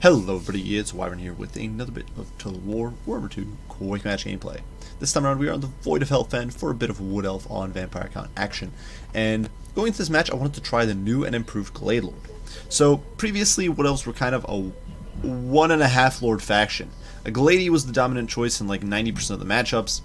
Hello everybody, it's Wyvern here with another bit of Total War Warhammer 2 quick match gameplay. This time around we are on the Void of Hellfen for a bit of Wood Elf on Vampire Count action. And going into this match I wanted to try the new and improved Glade Lord. So previously Wood Elves were kind of a 1.5 Lord faction. A Glade was the dominant choice in like 90% of the matchups.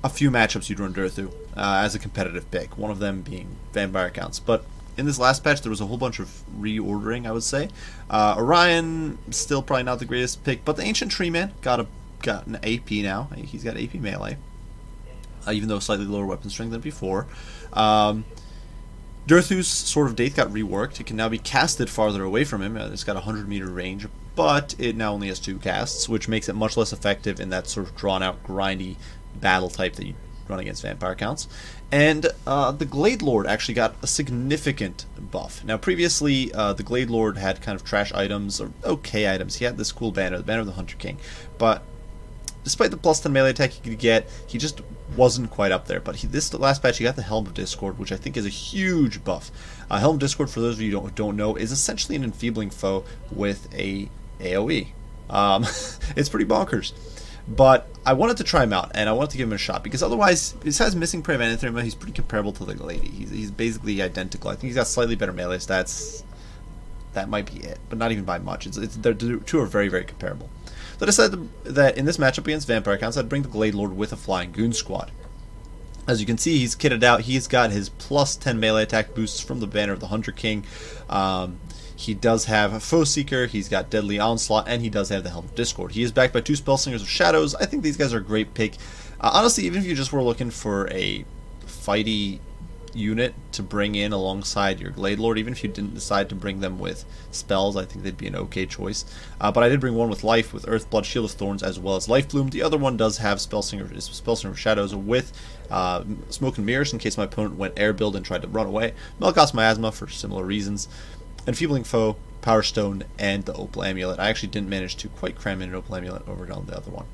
A few matchups you'd run Durthu as a competitive pick, one of them being Vampire Counts. But in this last patch, there was a whole bunch of reordering, I would say. Orion, still probably not the greatest pick, but the Ancient Tree Man got an AP now. He's got AP melee, even though slightly lower weapon strength than before. Durthu's Sword of Daith got reworked. It can now be casted farther away from him. It's got a 100-meter range, but it now only has 2 casts, which makes it much less effective in that sort of drawn-out, grindy battle type that you run against Vampire Counts. And the Glade Lord actually got a significant buff. Now previously the Glade Lord had kind of trash items, or okay items. He had this cool banner, the Banner of the Hunter King, but despite the plus 10 melee attack he could get, he just wasn't quite up there. But this last patch he got the Helm of Discord, which I think is a huge buff. Helm of Discord, for those of you who don't know, is essentially an enfeebling foe with a AoE. It's pretty bonkers. But I wanted to try him out, and I wanted to give him a shot, because otherwise, besides missing Prey of Anathem, he's pretty comparable to the Glade. He's basically identical. I think he's got slightly better melee stats. That might be it, but not even by much. The two are very, very comparable. So I decided that in this matchup against Vampire Counts, I'd bring the Glade Lord with a Flying Goon Squad. As you can see, he's kitted out. He's got his plus 10 melee attack boosts from the Banner of the Hunter King. He does have a Foe Seeker, he's got Deadly Onslaught, and he does have the Helm of Discord. He is backed by 2 Spellslingers of Shadows. I think these guys are a great pick. Honestly, even if you just were looking for a fighty unit to bring in alongside your Glade Lord, even if you didn't decide to bring them with spells, I think they'd be an okay choice. But I did bring one with Life, with Earth, Blood, Shield of Thorns, as well as Life Bloom. The other one does have Spellslinger of Shadows with Smoke and Mirrors in case my opponent went air build and tried to run away. Melkoth's Miasma for similar reasons. Enfeebling Foe, Power Stone, and the Opal Amulet. I actually didn't manage to quite cram in an Opal Amulet over on the other one.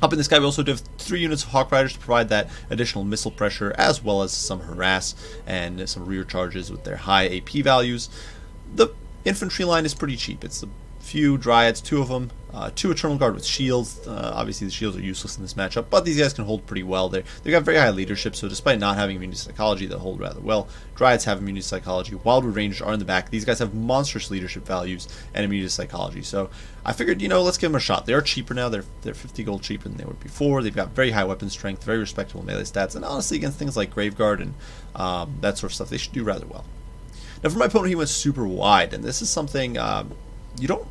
Up in the sky, we also do have 3 units of Hawk Riders to provide that additional missile pressure, as well as some harass and some rear charges with their high AP values. The infantry line is pretty cheap. It's a few Dryads, 2 of them, 2 Eternal Guard with shields. Obviously the shields are useless in this matchup, but these guys can hold pretty well. They've got very high leadership, so despite not having immunity to psychology, they hold rather well. Dryads have immunity to psychology. Wildwood Rangers are in the back. These guys have monstrous leadership values and immunity to psychology, so I figured, let's give them a shot. They are cheaper now. They're 50 gold cheaper than they were before. They've got very high weapon strength, very respectable melee stats, and honestly against things like Graveguard and that sort of stuff, they should do rather well. Now for my opponent, he went super wide, and this is something you don't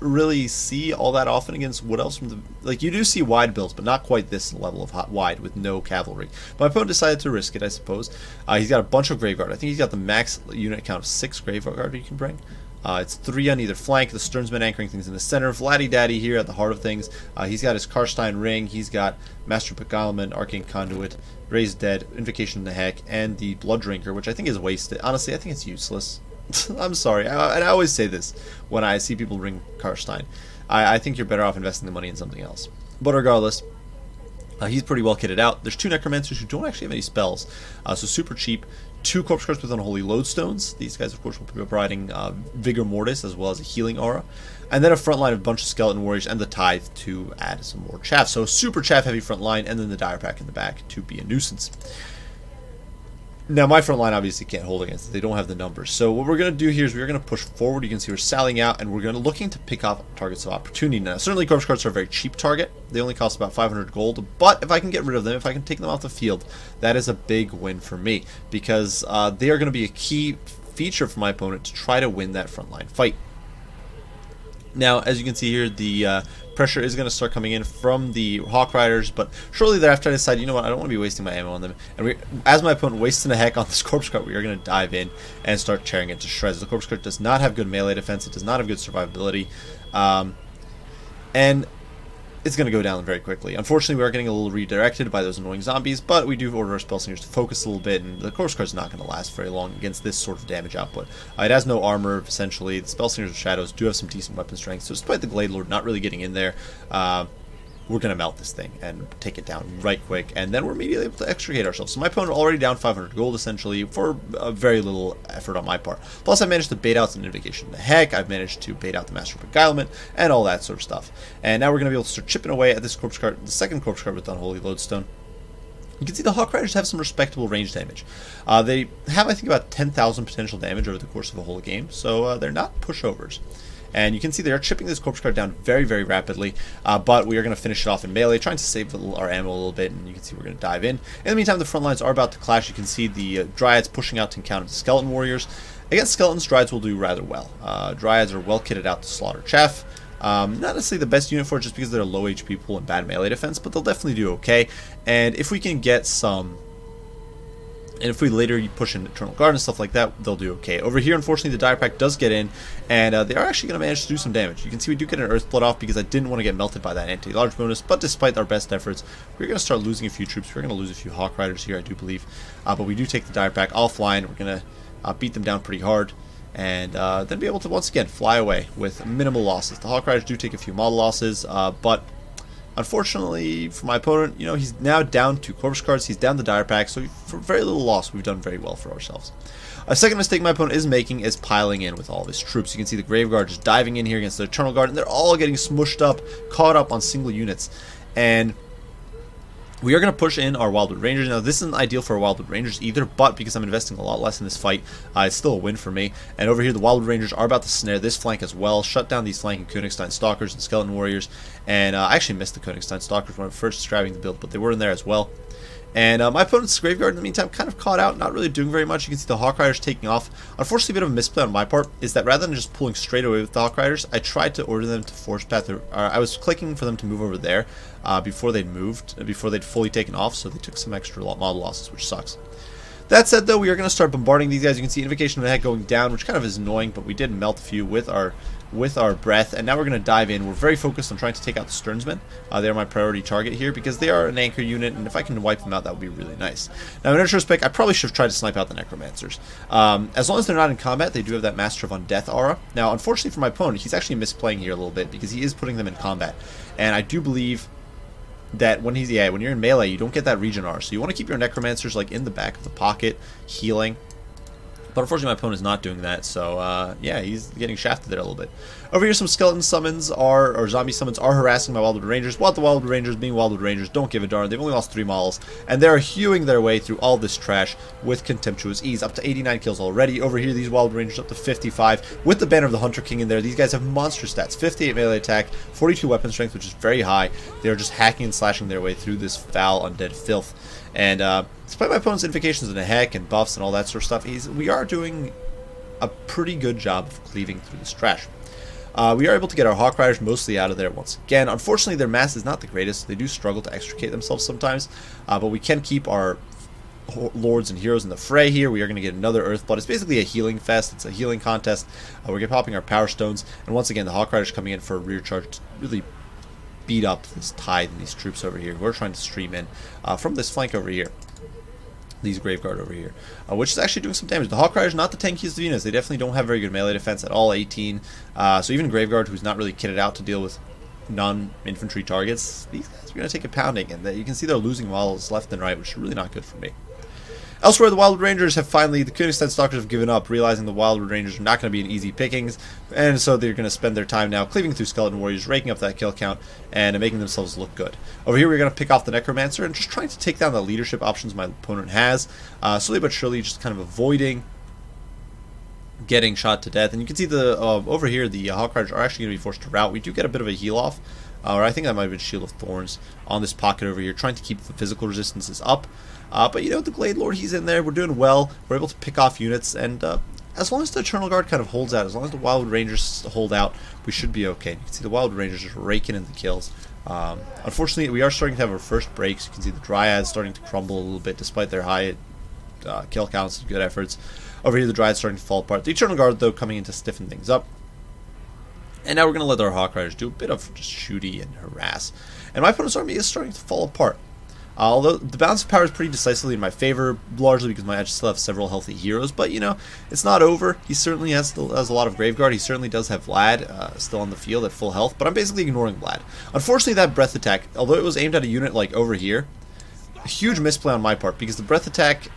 really see all that often against Wood Elves. You do see wide builds, but not quite this level of wide with no cavalry. But my opponent decided to risk it, I suppose. He's got a bunch of Graveguard. I think he's got the max unit count of 6 Graveguard you can bring. It's 3 on either flank. The Sternsman anchoring things in the center. Vladdy Daddy here at the heart of things. He's got his Karstein Ring. He's got Master Beguilement, Arcane Conduit, Raised Dead, Invocation of the Heck, and the Blood Drinker, which I think is wasted. Honestly, I think it's useless. I'm sorry, and I always say this when I see people bring Karstein. I think you're better off investing the money in something else. But regardless, he's pretty well kitted out. There's 2 Necromancers who don't actually have any spells, so super cheap. 2 Corpse Guards with Unholy Lodestones. These guys, of course, will be providing Vigor Mortis as well as a healing aura. And then a front line of a bunch of Skeleton Warriors and the Tithe to add some more chaff. So super chaff heavy front line, and then the Dire Pack in the back to be a nuisance. Now, my front line obviously can't hold against it. They don't have the numbers. So what we're going to do here is we're going to push forward. You can see we're sallying out, and we're going to looking to pick off targets of opportunity. Now, certainly Corpse Guards are a very cheap target. They only cost about 500 gold. But if I can get rid of them, if I can take them off the field, that is a big win for me. Because they are going to be a key feature for my opponent to try to win that frontline fight. Now, as you can see here, the pressure is going to start coming in from the Hawk Riders, but shortly thereafter I decided, you know what, I don't want to be wasting my ammo on them. And as my opponent wasting the heck on this Corpse Guard, we are going to dive in and start tearing it to shreds. The Corpse Guard does not have good melee defense, it does not have good survivability, and it's going to go down very quickly. Unfortunately, we are getting a little redirected by those annoying zombies, but we do order our Spellslingers to focus a little bit, and the Corpse Guard's not going to last very long against this sort of damage output. It has no armor, essentially. The Spellslingers of Shadows do have some decent weapon strength, so despite the Glade Lord not really getting in there, we're going to melt this thing and take it down right quick, and then we're immediately able to extricate ourselves. So my opponent already down 500 gold, essentially, for a very little effort on my part. Plus, I managed to bait out some Invocation of the Heck, I've managed to bait out the Master of Beguilement, and all that sort of stuff. And now we're going to be able to start chipping away at this corpse card, the second corpse card with Unholy Lodestone. You can see the Hawk Riders have some respectable range damage. They have, I think, about 10,000 potential damage over the course of a whole game, so they're not pushovers. And you can see they're chipping this corpse card down very, very rapidly, but we are going to finish it off in melee, trying to save our ammo a little bit, and you can see we're going to dive in. In the meantime, the front lines are about to clash. You can see the Dryads pushing out to encounter the Skeleton Warriors. Against Skeletons, Dryads will do rather well. Dryads are well kitted out to slaughter chaff. Not necessarily the best unit for it just because they're a low HP pool and bad melee defense, but they'll definitely do okay. And if we can get some... And if we later push in Eternal Guard and stuff like that, they'll do okay. Over here, unfortunately, the Dire Pack does get in, and they are actually going to manage to do some damage. You can see we do get an Earthblood off because I didn't want to get melted by that anti-large bonus, but despite our best efforts, we're going to start losing a few troops. We're going to lose a few Hawk Riders here, I do believe. But we do take the Dire Pack offline. We're going to beat them down pretty hard, and then be able to, once again, fly away with minimal losses. The Hawk Riders do take a few model losses, but... unfortunately, for my opponent, you know, he's now down 2 corpse cards, he's down the Dire Pack, so for very little loss, we've done very well for ourselves. A second mistake my opponent is making is piling in with all of his troops. You can see the Grave Guard just diving in here against the Eternal Guard, and they're all getting smushed up, caught up on single units. And we are going to push in our Wildwood Rangers. Now, this isn't ideal for our Wildwood Rangers either, but because I'm investing a lot less in this fight, it's still a win for me. And over here, the Wildwood Rangers are about to snare this flank as well, shut down these flanking Königstein Stalkers and Skeleton Warriors. And I actually missed the Königstein Stalkers when I was first describing the build, but they were in there as well. And my opponent's Graveguard, in the meantime, kind of caught out, not really doing very much. You can see the Hawk Riders taking off. Unfortunately, a bit of a misplay on my part is that rather than just pulling straight away with the Hawk Riders, I tried to order them to force path. I was clicking for them to move over there before they'd moved, before they'd fully taken off, so they took some extra model losses, which sucks. That said, though, we are going to start bombarding these guys. You can see Invocation of the Heck going down, which kind of is annoying, but we did melt a few with our breath, and now we're going to dive in. We're very focused on trying to take out the Sternsmen. They are my priority target here because they are an anchor unit, and if I can wipe them out, that would be really nice. Now, in retrospect, I probably should have tried to snipe out the Necromancers. As long as they're not in combat, they do have that Master of Undeath aura. Now, unfortunately for my opponent, he's actually misplaying here a little bit because he is putting them in combat, and I do believe that when you're in melee, you don't get that regen aura, so you want to keep your Necromancers like in the back of the pocket, healing. But unfortunately, my opponent is not doing that, so yeah, he's getting shafted there a little bit. Over here, some skeleton summons or zombie summons are harassing my Wildwood Rangers. While the Wildwood Rangers, being Wildwood Rangers, don't give a darn. They've only lost 3 models, and they're hewing their way through all this trash with contemptuous ease. Up to 89 kills already. Over here, these Wildwood Rangers up to 55 with the Banner of the Hunter King in there. These guys have monster stats: 58 melee attack, 42 weapon strength, which is very high. They are just hacking and slashing their way through this foul undead filth. And despite my opponent's invocations and the heck and buffs and all that sort of stuff, we are doing a pretty good job of cleaving through this trash. We are able to get our Hawk Riders mostly out of there once again. Unfortunately, their mass is not the greatest. They do struggle to extricate themselves sometimes, but we can keep our lords and heroes in the fray here. We are going to get another Earthblood. It's basically a healing fest. It's a healing contest. We're going to be popping our Power Stones, and once again, the Hawk Riders coming in for a rear charge to really beat up this tide and these troops over here. We're trying to stream in from this flank over here. These Graveguard over here, which is actually doing some damage. The Hawk Riders, not the tankiest of units. They definitely don't have very good melee defense at all, 18. So even Graveguard, who's not really kitted out to deal with non-infantry targets, these guys are going to take a pounding, and you can see they're losing models left and right, which is really not good for me. Elsewhere, the Wildwood Rangers have finally, the Königstein Stalkers have given up, realizing the Wildwood Rangers are not going to be an easy pickings, and so they're going to spend their time now cleaving through Skeleton Warriors, raking up that kill count, and making themselves look good. Over here, we're going to pick off the Necromancer, and just trying to take down the leadership options my opponent has, slowly but surely just kind of avoiding getting shot to death. And you can see the over here, the Hawk Riders are actually going to be forced to rout. We do get a bit of a heal off, or I think that might have been Shield of Thorns on this pocket over here, trying to keep the physical resistances up. But you know, the Glade Lord, he's in there. We're doing well. We're able to pick off units, and as long as the Eternal Guard kind of holds out, as long as the Wildwood Rangers hold out, we should be okay. You can see the Wildwood Rangers just raking in the kills. Unfortunately, we are starting to have our first breaks. You can see the Dryads starting to crumble a little bit, despite their high kill counts and good efforts. Over here, the Dryads starting to fall apart. The Eternal Guard, though, coming in to stiffen things up. And now we're going to let our Hawk Riders do a bit of just shooty and harass. And my opponent's army is starting to fall apart. Although the balance of power is pretty decisively in my favor, largely because I still have several healthy heroes. But, you know, it's not over. He certainly has a lot of Graveguard. He certainly does have Vlad still on the field at full health. But I'm basically ignoring Vlad. Unfortunately, that breath attack, although it was aimed at a unit like over here, a huge misplay on my part because the breath attack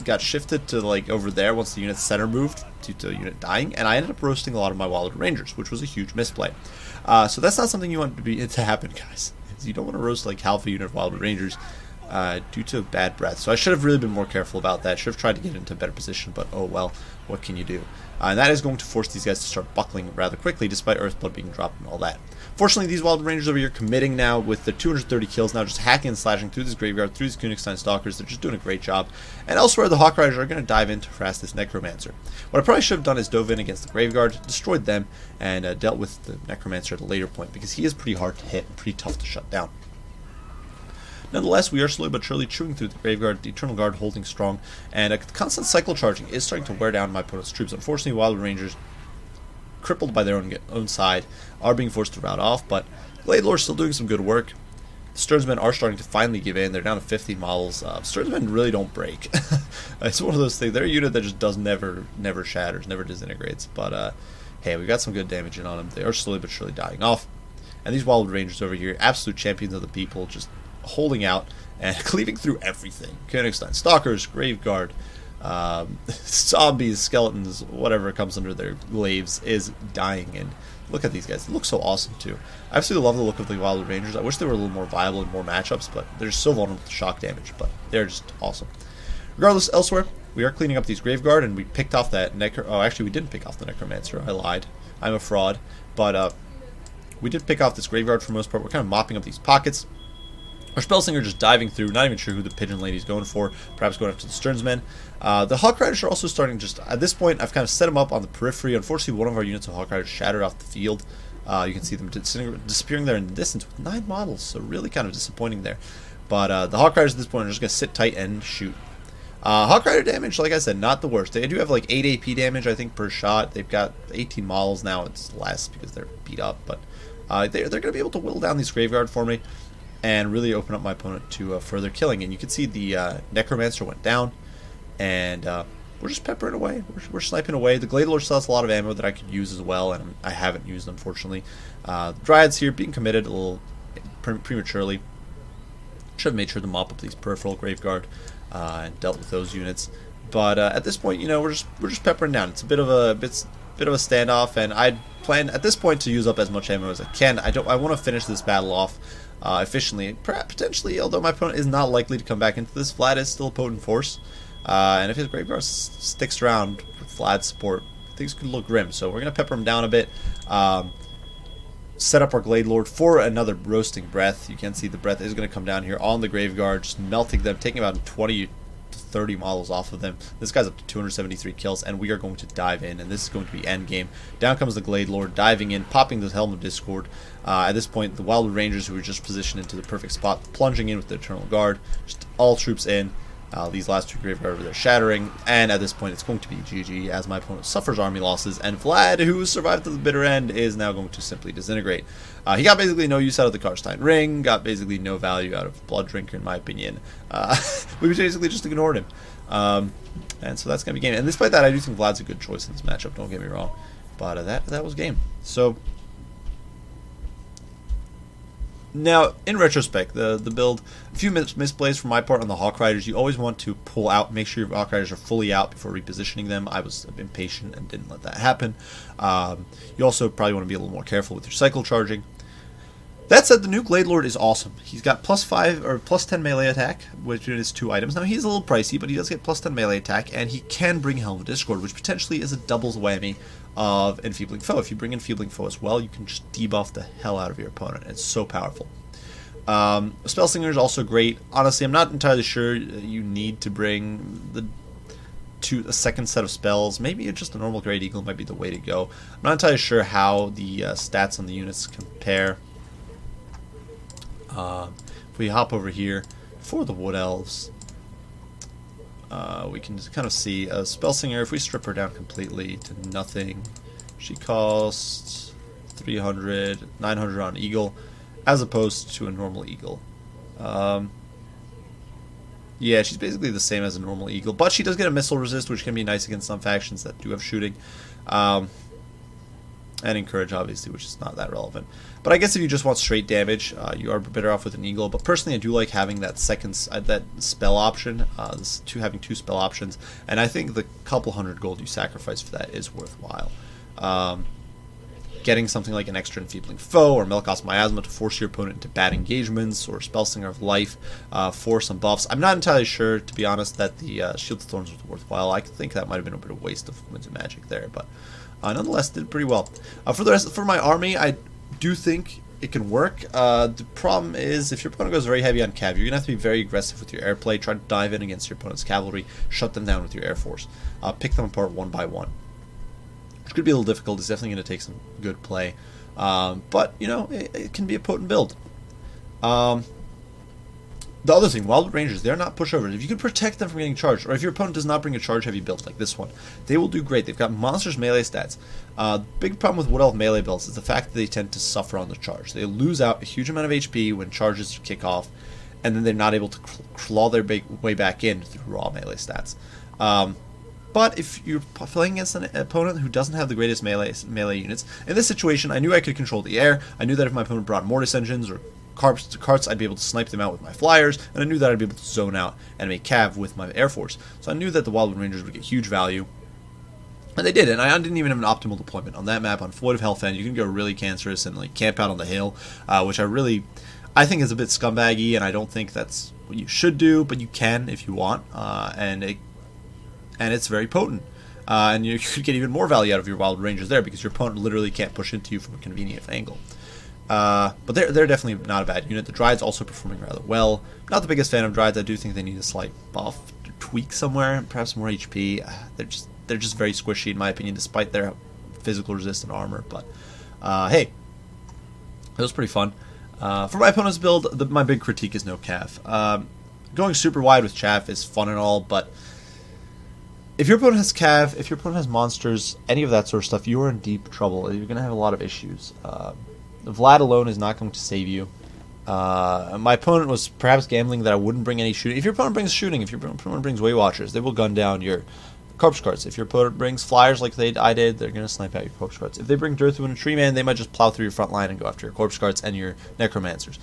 got shifted to like over there once the unit's center moved due to the unit dying, and I ended up roasting a lot of my Wild Rangers, which was a huge misplay. So that's not something you want to happen, guys. You don't want to roast like half a unit of Wild Rangers due to bad breath. So I should have really been more careful about that. Should have tried to get into a better position, but oh well, what can you do? And that is going to force these guys to start buckling rather quickly, despite Earthblood being dropped and all that. Fortunately, these Wild Rangers over here committing now with the 230 kills, now just hacking and slashing through this graveyard, through these Königstein Stalkers. They're just doing a great job. And elsewhere, the Hawk Riders are going to dive in to harass this Necromancer. What I probably should have done is dove in against the Graveguard, destroyed them, and dealt with the Necromancer at a later point, because he is pretty hard to hit and pretty tough to shut down. Nonetheless, we are slowly but surely chewing through the Graveguard, the Eternal Guard holding strong, and a constant cycle charging is starting to wear down my opponent's troops. Unfortunately, Wild Rangers, crippled by their own side, are being forced to rout off, but Glade Lord is still doing some good work. The Stearnsmen are starting to finally give in. They're down to 15 models. Stearnsmen really don't break. It's one of those things. They're a unit that just never shatters, never disintegrates. But hey, we got some good damage in on them. They are slowly but surely dying off. And these Wild Rangers over here, absolute champions of the people, just holding out and cleaving through everything. Königstein Stalkers, Graveguard, zombies, skeletons, whatever comes under their glaives is dying. And look at these guys. They look so awesome too. I absolutely love the look of the Wild Rangers. I wish they were a little more viable in more matchups, but they're so vulnerable to shock damage, but they're just awesome. Regardless, elsewhere, we are cleaning up these Graveguard, and we picked off that oh, actually we didn't pick off the Necromancer. I lied. I'm a fraud. But we did pick off this Graveguard for the most part. We're kind of mopping up these pockets. Our Spellslinger just diving through, not even sure who the Pigeon Lady's going for, perhaps going after the Stearnsmen. The Hawk Riders are also starting just, at this point, I've kind of set them up on the periphery. Unfortunately, one of our units of Hawk Riders shattered off the field. You can see them disappearing there in the distance with 9 models, so really kind of disappointing there. But the Hawk Riders at this point are just going to sit tight and shoot. Hawk Rider damage, like I said, not the worst. They do have like 8 AP damage, I think, per shot. They've got 18 models now. It's less because they're beat up, but they're going to be able to whittle down these Graveguard for me and really open up my opponent to further killing. And you can see the Necromancer went down, and we're just peppering away. We're sniping away. The Glade Lord still has a lot of ammo that I could use as well, and I haven't used, unfortunately. The Dryads here being committed a little prematurely. Should have made sure to mop up these peripheral Graveguard and dealt with those units. But at this point, you know, we're just peppering down. It's a bit of a standoff, and I'd plan at this point to use up as much ammo as I can. I want to finish this battle off efficiently, perhaps potentially, although my opponent is not likely to come back into this. Vlad is still a potent force, and if his Graveguard sticks around with Vlad's support, things could look grim. So we're going to pepper him down a bit, set up our Glade Lord for another roasting breath. You can see the breath is going to come down here on the Graveguard, just melting them, taking about 20 to 30 models off of them. This guy's up to 273 kills, and we are going to dive in, and this is going to be endgame. Down comes the Glade Lord, diving in, popping the Helm of Discord. At this point, the Wild Rangers, who were just positioned into the perfect spot, plunging in with the Eternal Guard, just all troops in. These last 2 Graveguard over there shattering, and at this point it's going to be GG as my opponent suffers army losses, and Vlad, who survived to the bitter end, is now going to simply disintegrate. He got basically no use out of the Karstein Ring, got basically no value out of Blood Drinker in my opinion. We basically just ignored him. And so that's going to be game. And despite that, I do think Vlad's a good choice in this matchup, don't get me wrong. But that was game. So now, in retrospect, the build, a few misplays from my part on the Hawk Riders. You always want to pull out, make sure your Hawk Riders are fully out before repositioning them. I was impatient and didn't let that happen. You also probably want to be a little more careful with your cycle charging. That said, the new Glade Lord is awesome. He's got +5 or +10 melee attack, which is 2 items. Now, he's a little pricey, but he does get +10 melee attack, and he can bring Helm of Discord, which potentially is a doubles whammy of Enfeebling Foe. If you bring Enfeebling Foe as well, you can just debuff the hell out of your opponent. It's so powerful. Spellslinger is also great. Honestly, I'm not entirely sure you need to bring a second set of spells. Maybe just a normal Great Eagle might be the way to go. I'm not entirely sure how the stats on the units compare. If we hop over here for the Wood Elves, we can just kind of see a Spellslinger. If we strip her down completely to nothing, she costs 300, 900 on Eagle, as opposed to a normal Eagle. Yeah, she's basically the same as a normal eagle, but she does get a missile resist, which can be nice against some factions that do have shooting. And encourage, obviously, which is not that relevant. But I guess if you just want straight damage, you are better off with an eagle. But personally, I do like having that that spell option, having 2 spell options, and I think the couple hundred gold you sacrifice for that is worthwhile. Getting something like an extra enfeebling foe or Melkos Miasma to force your opponent into bad engagements, or Spellslinger of Life for some buffs. I'm not entirely sure, to be honest, that the Shield of Thorns was worthwhile. I think that might have been a bit of a waste of Winds of Magic there, but nonetheless, did pretty well. For my army, I do think it can work. The problem is, if your opponent goes very heavy on cav, you're going to have to be very aggressive with your airplay. Try to dive in against your opponent's cavalry, shut them down with your air force, pick them apart one by one. Which could be a little difficult. It's definitely going to take some good play. But, you know, it can be a potent build. The other thing, Wild Rangers, they're not pushovers. If you can protect them from getting charged, or if your opponent does not bring a charge-heavy build like this one, they will do great. They've got monstrous melee stats. Big problem with Wood Elf melee builds is the fact that they tend to suffer on the charge. They lose out a huge amount of HP when charges kick off, and then they're not able to claw their way back in through raw melee stats. But if you're playing against an opponent who doesn't have the greatest melee units, in this situation, I knew I could control the air. I knew that if my opponent brought Mortis engines or carts, I'd be able to snipe them out with my flyers, and I knew that I'd be able to zone out and make cav with my air force. So I knew that the Wildwood Rangers would get huge value, and they did. And I didn't even have an optimal deployment on that map. On Void of Hellfen, you can go really cancerous and like camp out on the hill, which I think is a bit scumbaggy, and I don't think that's what you should do, but you can if you want, and it's very potent. And you could get even more value out of your Wild Rangers there because your opponent literally can't push into you from a convenient angle. But they're definitely not a bad unit. The Dryad's also performing rather well. Not the biggest fan of Dryads. I do think they need a slight buff, tweak somewhere, perhaps more HP. They're just very squishy in my opinion, despite their physical resistant armor. But hey, it was pretty fun. For my opponent's build, my big critique is no cav. Going super wide with chaff is fun and all, but if your opponent has cav, if your opponent has monsters, any of that sort of stuff, you are in deep trouble. You're going to have a lot of issues. Vlad alone is not going to save you. My opponent was perhaps gambling that I wouldn't bring any shooting. If your opponent brings shooting, if your opponent brings Way Watchers, they will gun down your corpse carts. If your opponent brings flyers like I did, they're going to snipe out your corpse carts. If they bring Dirthu and a Tree Man, they might just plow through your front line and go after your corpse carts and your necromancers.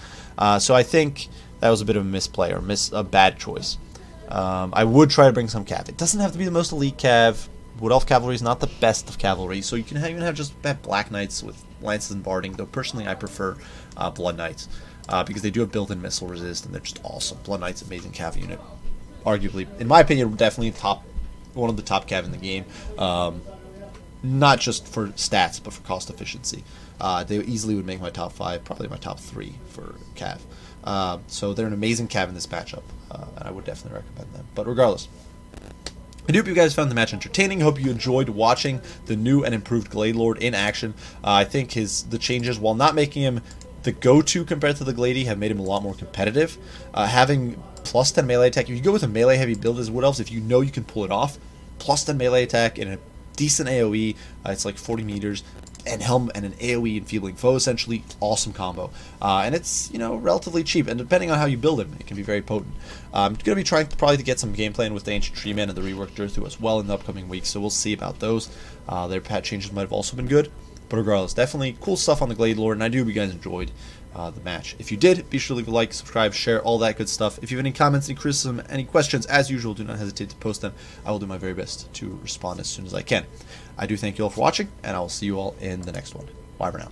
So I think that was a bit of a misplay or a bad choice. I would try to bring some cav. It doesn't have to be the most elite cav. Wood Elf Cavalry is not the best of cavalry, so you can even have just Black Knights with lances and barding, though personally I prefer Blood Knights because they do have built-in missile resist and they're just awesome. Blood Knight's an amazing cav unit. Arguably, in my opinion, definitely one of the top cav in the game. Not just for stats, but for cost efficiency. They easily would make my top 5, probably my top 3 for cav. So they're an amazing cav in this matchup, and I would definitely recommend them. But regardless, I do hope you guys found the match entertaining. I hope you enjoyed watching the new and improved Glade Lord in action. I think the changes, while not making him the go-to compared to the Glade, have made him a lot more competitive. Having plus 10 melee attack, if you go with a melee-heavy build as Wood Elves, if you know you can pull it off, plus 10 melee attack in a decent AoE, it's like 40 meters, and Helm and an AoE enfeebling foe, essentially awesome combo. And it's, you know, relatively cheap, and depending on how you build him, it can be very potent. I'm going to be trying probably to get some gameplay in with the Ancient Tree Man and the reworked Dirthu as well in the upcoming weeks, so we'll see about those. Their patch changes might have also been good, but regardless, definitely cool stuff on the Glade Lord, and I do hope you guys enjoyed the match. If you did, be sure to leave a like, subscribe, share, all that good stuff. If you have any comments, any criticism, any questions, as usual, do not hesitate to post them. I will do my very best to respond as soon as I can. I do thank you all for watching, and I will see you all in the next one. Bye for now.